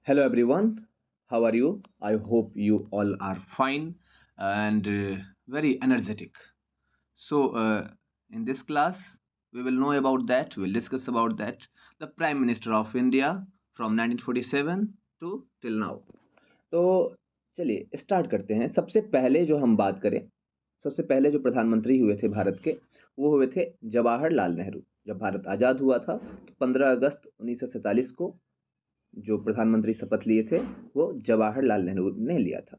Hello everyone, how are you? I hope you all are fine and very energetic. In this class, we will know about that, we'll discuss about that, the Prime Minister of India from 1947 to till now. तो चलिए start करते हैं। सबसे पहले जो हम बात करें, सबसे पहले जो प्रधानमंत्री हुए थे भारत के, वो हुए थे जवाहरलाल नेहरू। जब भारत आज़ाद हुआ था तो 15 अगस्त 1947 को जो प्रधानमंत्री शपथ लिए थे वो जवाहरलाल नेहरू ने लिया था।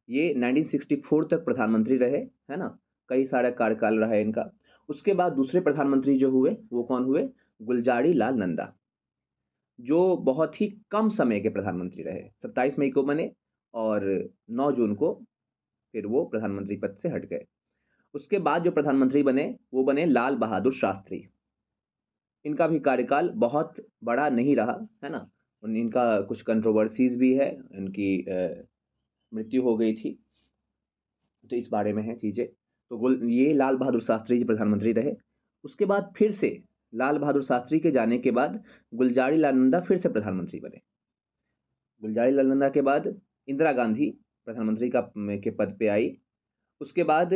ये 1964 तक प्रधानमंत्री रहे, है ना। कई सारा कार्यकाल रहा है इनका। उसके बाद दूसरे प्रधानमंत्री जो हुए वो कौन हुए? गुलजारी लाल नंदा, जो बहुत ही कम समय के प्रधानमंत्री रहे। 27 मई को बने और 9 जून को फिर वो प्रधानमंत्री पद से हट गए। उसके बाद जो प्रधानमंत्री बने वो बने लाल बहादुर शास्त्री। इनका भी कार्यकाल बहुत बड़ा नहीं रहा, है ना। इनका कुछ कंट्रोवर्सीज भी है, इनकी मृत्यु हो गई थी, तो इस बारे में है चीज़ें। तो ये लाल बहादुर शास्त्री जी प्रधानमंत्री रहे। उसके बाद फिर से लाल बहादुर शास्त्री के जाने के बाद गुलजारी लाल नंदा फिर से प्रधानमंत्री बने। गुलजारी लाल नंदा के बाद इंदिरा गांधी प्रधानमंत्री के पद पे आई। उसके बाद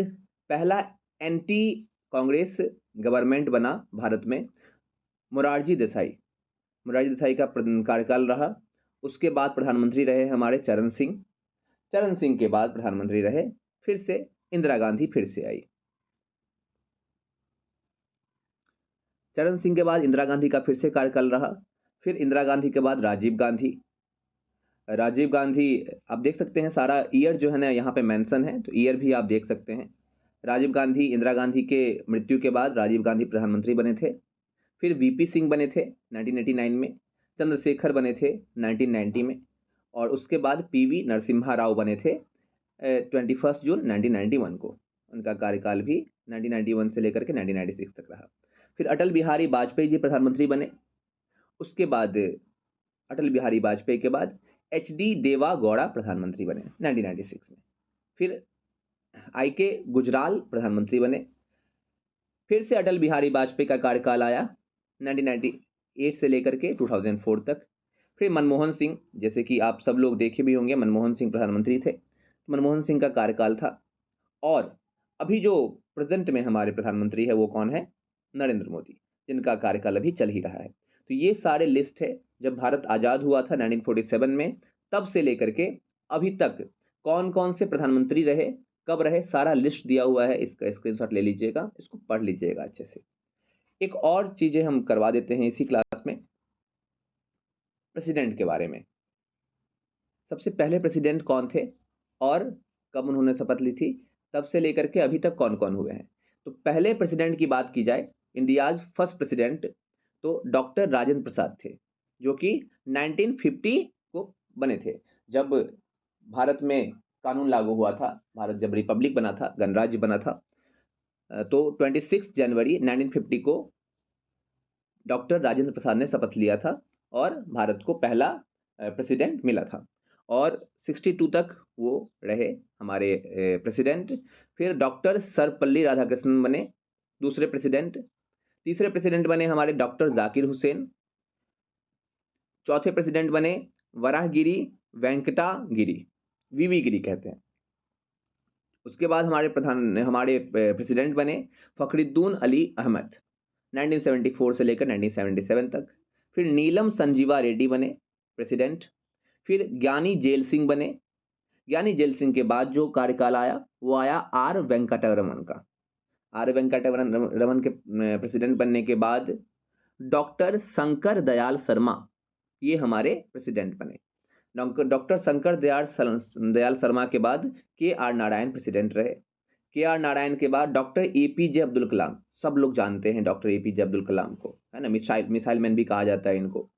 पहला एंटी कांग्रेस गवर्नमेंट बना भारत में, मोरारजी देसाई। मोरारजी देसाई का कार्यकाल रहा। उसके बाद प्रधानमंत्री रहे हमारे चरण सिंह। चरण सिंह के बाद प्रधानमंत्री रहे फिर से इंदिरा गांधी फिर से आई। चरण सिंह के बाद इंदिरा गांधी का फिर से कार्यकाल रहा। फिर इंदिरा गांधी के बाद राजीव गांधी। राजीव गांधी आप देख सकते हैं, सारा ईयर जो है ना यहाँ पे मेंशन है, तो ईयर भी आप देख सकते हैं। राजीव गांधी, इंदिरा गांधी के मृत्यु के बाद राजीव गांधी प्रधानमंत्री बने थे। फिर वीपी सिंह बने थे 1989 में। चंद्रशेखर बने थे 1990 में। और उसके बाद पीवी नरसिम्हा राव बने थे 21 जून 1991 को। उनका कार्यकाल भी 1991 से लेकर के 1996 तक रहा। फिर अटल बिहारी वाजपेयी जी प्रधानमंत्री बने। उसके बाद अटल बिहारी वाजपेयी के बाद एचडी देवा गौड़ा प्रधानमंत्री बने 1996 में। फिर आईके गुजराल प्रधानमंत्री बने। फिर से अटल बिहारी वाजपेयी का कार्यकाल आया 1998 से लेकर के 2004 तक। फिर मनमोहन सिंह, जैसे कि आप सब लोग देखे भी होंगे, मनमोहन सिंह प्रधानमंत्री थे। मनमोहन सिंह का कार्यकाल था। और अभी जो प्रेजेंट में हमारे प्रधानमंत्री है वो कौन है? नरेंद्र मोदी, जिनका कार्यकाल अभी चल ही रहा है। तो ये सारे लिस्ट है, जब भारत आज़ाद हुआ था 1947 में, तब से लेकर के अभी तक कौन कौन से प्रधानमंत्री रहे, कब रहे, सारा लिस्ट दिया हुआ है। इसका स्क्रीनशॉट ले लीजिएगा, इसको पढ़ लीजिएगा अच्छे से। एक और चीज़ें हम करवा देते हैं इसी क्लास में, प्रेसिडेंट के बारे में। सबसे पहले प्रेसिडेंट कौन थे और कब उन्होंने शपथ ली थी, तब से लेकर के अभी तक कौन कौन हुए हैं। तो पहले प्रेसिडेंट की बात की जाए, इंडियाज फर्स्ट प्रेसिडेंट तो डॉक्टर राजेंद्र प्रसाद थे, जो कि 1950 को बने थे, जब भारत में कानून लागू हुआ था, भारत जब रिपब्लिक बना था, गणराज्य बना था। तो 26 जनवरी 1950 को डॉक्टर राजेंद्र प्रसाद ने शपथ लिया था और भारत को पहला प्रेसिडेंट मिला था। और 62 तक वो रहे हमारे प्रेसिडेंट। फिर डॉक्टर सर्वपल्ली राधाकृष्णन बने दूसरे प्रेसिडेंट। तीसरे प्रेसिडेंट बने हमारे डॉक्टर जाकिर हुसैन। चौथे प्रेसिडेंट बने वराहगिरी वेंकटा गिरी, वीवी गिरी कहते हैं। उसके बाद हमारे प्रेसिडेंट बने फखरुद्दीन अली अहमद 1974 से लेकर 1977 तक। फिर नीलम संजीवा रेड्डी बने प्रेसिडेंट। फिर ज्ञानी जेल सिंह बने। ज्ञानी जेल सिंह के बाद जो कार्यकाल आया वो आया आर वेंकटरमन का। आर वेंकटरमन के प्रेसिडेंट बनने के बाद डॉक्टर शंकर दयाल शर्मा ये हमारे प्रेसिडेंट बने। डॉक्टर शंकर दयाल शर्मा के बाद के आर नारायण प्रेसिडेंट रहे। के आर नारायण के बाद डॉक्टर एपीजे अब्दुल कलाम, सब लोग जानते हैं डॉक्टर एपीजे अब्दुल कलाम को, है ना। मिसाइल मैन भी कहा जाता है इनको।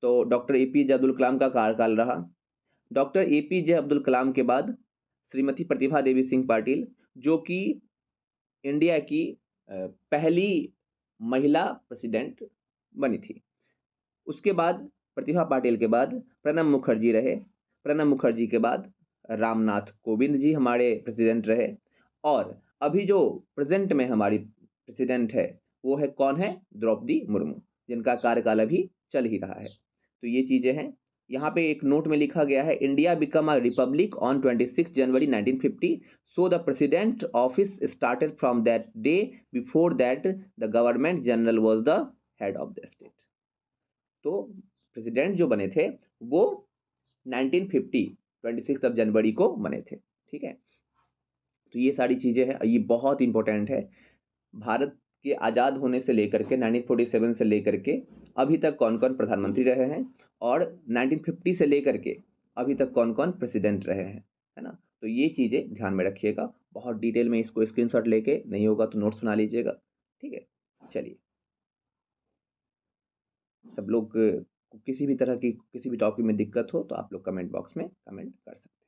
तो डॉक्टर एपीजे अब्दुल कलाम का कार्यकाल रहा। डॉक्टर एपीजे अब्दुल कलाम के बाद श्रीमती प्रतिभा देवी सिंह पाटिल, जो कि इंडिया की पहली महिला प्रेसिडेंट बनी थी। उसके बाद प्रतिभा पाटिल के बाद प्रणब मुखर्जी रहे। प्रणब मुखर्जी के बाद रामनाथ कोविंद जी हमारे प्रेसिडेंट रहे। और अभी जो प्रेजेंट में हमारी प्रेसिडेंट है वो है कौन है? द्रौपदी मुर्मू, जिनका कार्यकाल अभी चल ही रहा है। तो ये चीज़ें हैं। यहाँ पे एक नोट में लिखा गया है, India become a republic on 26 January 1950, so the president office started from that day, before that the government general was the head of the state. तो प्रेसिडेंट जो बने थे वो 1950 26 जनवरी को बने थे, ठीक है। तो ये सारी चीज़ें हैं, ये बहुत इंपॉर्टेंट है। भारत के आज़ाद होने से लेकर के 1947 से लेकर के अभी तक कौन कौन प्रधानमंत्री रहे हैं, और 1950 से लेकर के अभी तक कौन कौन प्रेसिडेंट रहे हैं, है ना। तो ये चीज़ें ध्यान में रखिएगा, बहुत डिटेल में इसको स्क्रीनशॉट लेके, नहीं होगा तो नोट्स बना लीजिएगा, ठीक है। चलिए, सब लोग को किसी भी तरह की किसी भी टॉपिक में दिक्कत हो तो आप लोग कमेंट बॉक्स में कमेंट कर सकते हैं।